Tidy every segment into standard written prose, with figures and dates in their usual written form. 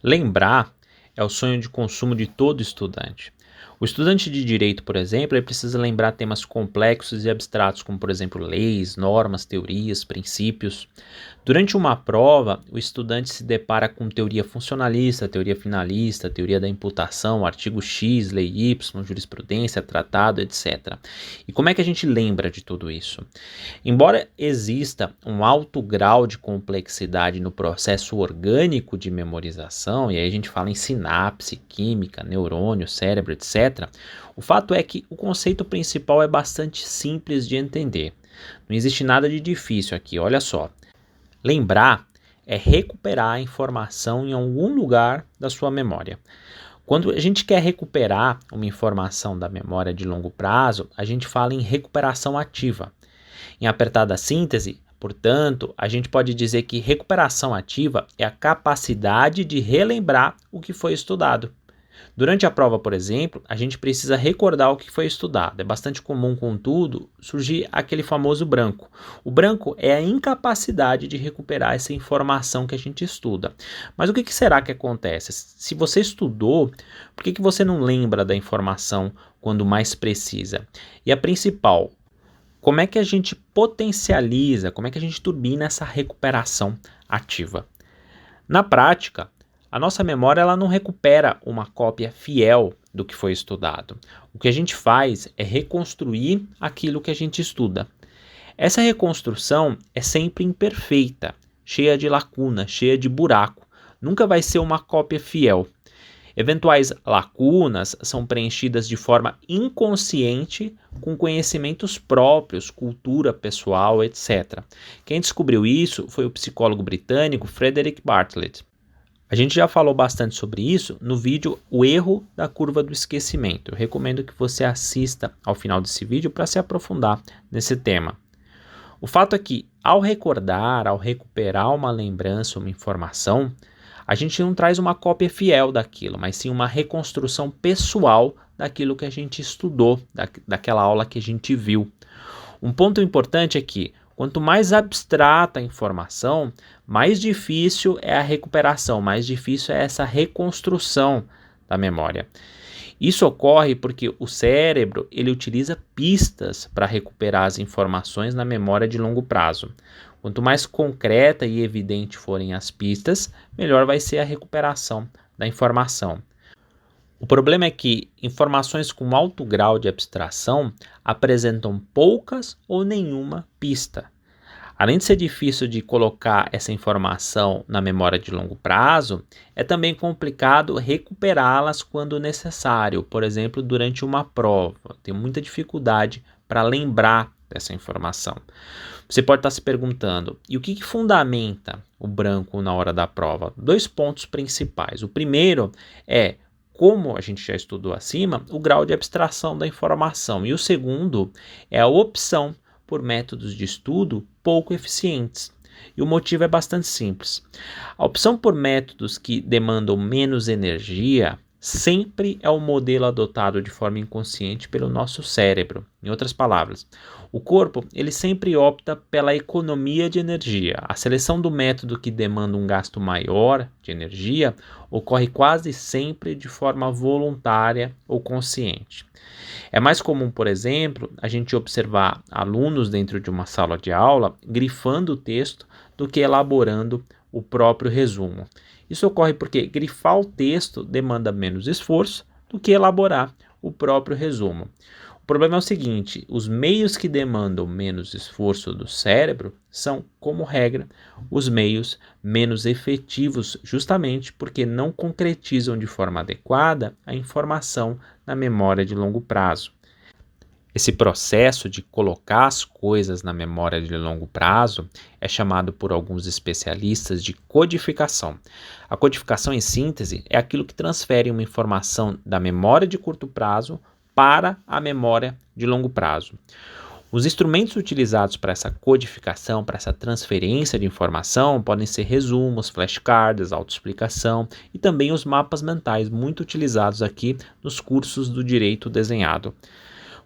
Lembrar é o sonho de consumo de todo estudante. O estudante de direito, por exemplo, ele precisa lembrar temas complexos e abstratos, como, por exemplo, leis, normas, teorias, princípios. Durante uma prova, o estudante se depara com teoria funcionalista, teoria finalista, teoria da imputação, artigo X, lei Y, jurisprudência, tratado, etc. E como é que a gente lembra de tudo isso? Embora exista um alto grau de complexidade no processo orgânico de memorização, e aí a gente fala em sinapse, química, neurônio, cérebro, etc., o fato é que o conceito principal é bastante simples de entender. Não existe nada de difícil aqui, olha só. Lembrar é recuperar a informação em algum lugar da sua memória. Quando a gente quer recuperar uma informação da memória de longo prazo, a gente fala em recuperação ativa. Em apertada síntese, portanto, a gente pode dizer que recuperação ativa é a capacidade de relembrar o que foi estudado. Durante a prova, por exemplo, a gente precisa recordar o que foi estudado. É bastante comum, contudo, surgir aquele famoso branco. O branco é a incapacidade de recuperar essa informação que a gente estuda. Mas o que será que acontece? Se você estudou, por que você não lembra da informação quando mais precisa? E a principal, como é que a gente potencializa, como é que a gente turbina essa recuperação ativa? Na prática, a nossa memória ela não recupera uma cópia fiel do que foi estudado. O que a gente faz é reconstruir aquilo que a gente estuda. Essa reconstrução é sempre imperfeita, cheia de lacuna, cheia de buraco. Nunca vai ser uma cópia fiel. Eventuais lacunas são preenchidas de forma inconsciente com conhecimentos próprios, cultura pessoal, etc. Quem descobriu isso foi o psicólogo britânico Frederick Bartlett. A gente já falou bastante sobre isso no vídeo O Erro da Curva do Esquecimento. Eu recomendo que você assista ao final desse vídeo para se aprofundar nesse tema. O fato é que, ao recordar, ao recuperar uma lembrança, uma informação, a gente não traz uma cópia fiel daquilo, mas sim uma reconstrução pessoal daquilo que a gente estudou, daquela aula que a gente viu. Um ponto importante é que, quanto mais abstrata a informação, mais difícil é a recuperação, mais difícil é essa reconstrução da memória. Isso ocorre porque o cérebro ele utiliza pistas para recuperar as informações na memória de longo prazo. Quanto mais concreta e evidente forem as pistas, melhor vai ser a recuperação da informação. O problema é que informações com alto grau de abstração apresentam poucas ou nenhuma pista. Além de ser difícil de colocar essa informação na memória de longo prazo, é também complicado recuperá-las quando necessário, por exemplo, durante uma prova. Tem muita dificuldade para lembrar dessa informação. Você pode estar se perguntando, e o que fundamenta o branco na hora da prova? 2 pontos principais. O primeiro é, como a gente já estudou acima, o grau de abstração da informação. E o segundo é a opção por métodos de estudo pouco eficientes. E o motivo é bastante simples. A opção por métodos que demandam menos energia sempre é o modelo adotado de forma inconsciente pelo nosso cérebro. Em outras palavras, o corpo ele sempre opta pela economia de energia. A seleção do método que demanda um gasto maior de energia ocorre quase sempre de forma voluntária ou consciente. É mais comum, por exemplo, a gente observar alunos dentro de uma sala de aula grifando o texto do que elaborando o próprio resumo. Isso ocorre porque grifar o texto demanda menos esforço do que elaborar o próprio resumo. O problema é o seguinte, os meios que demandam menos esforço do cérebro são, como regra, os meios menos efetivos, justamente porque não concretizam de forma adequada a informação na memória de longo prazo. Esse processo de colocar as coisas na memória de longo prazo é chamado por alguns especialistas de codificação. A codificação, em síntese, é aquilo que transfere uma informação da memória de curto prazo para a memória de longo prazo. Os instrumentos utilizados para essa codificação, para essa transferência de informação, podem ser resumos, flashcards, autoexplicação e também os mapas mentais, muito utilizados aqui nos cursos do direito desenhado.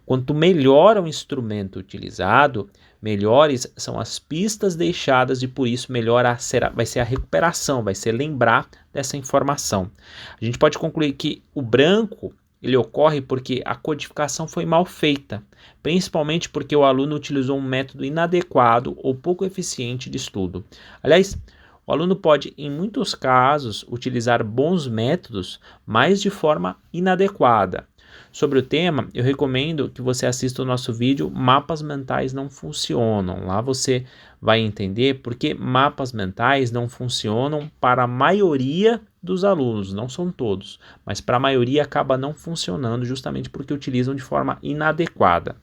Quanto melhor o instrumento utilizado, melhores são as pistas deixadas e por isso melhor vai ser a recuperação, vai ser lembrar dessa informação. A gente pode concluir que o branco ele ocorre porque a codificação foi mal feita, principalmente porque o aluno utilizou um método inadequado ou pouco eficiente de estudo. Aliás, o aluno pode, em muitos casos, utilizar bons métodos, mas de forma inadequada. Sobre o tema, eu recomendo que você assista o nosso vídeo Mapas Mentais Não Funcionam. Lá você vai entender por que mapas mentais não funcionam para a maioria dos alunos, não são todos, mas para a maioria acaba não funcionando justamente porque utilizam de forma inadequada.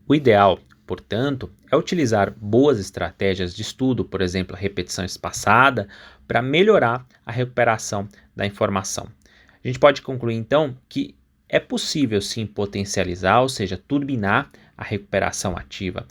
O ideal, portanto, é utilizar boas estratégias de estudo, por exemplo, a repetição espaçada, para melhorar a recuperação da informação. A gente pode concluir então que é possível sim potencializar, ou seja, turbinar a recuperação ativa.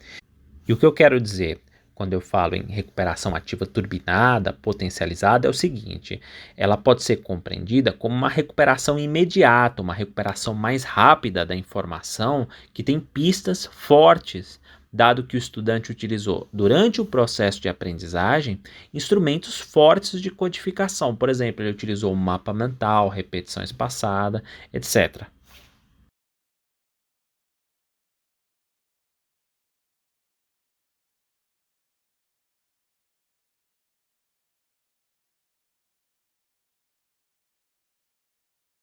E o que eu quero dizer quando eu falo em recuperação ativa turbinada, potencializada, é o seguinte: ela pode ser compreendida como uma recuperação imediata, uma recuperação mais rápida da informação que tem pistas fortes, dado que o estudante utilizou, durante o processo de aprendizagem, instrumentos fortes de codificação. Por exemplo, ele utilizou um mapa mental, repetição espaçada, etc.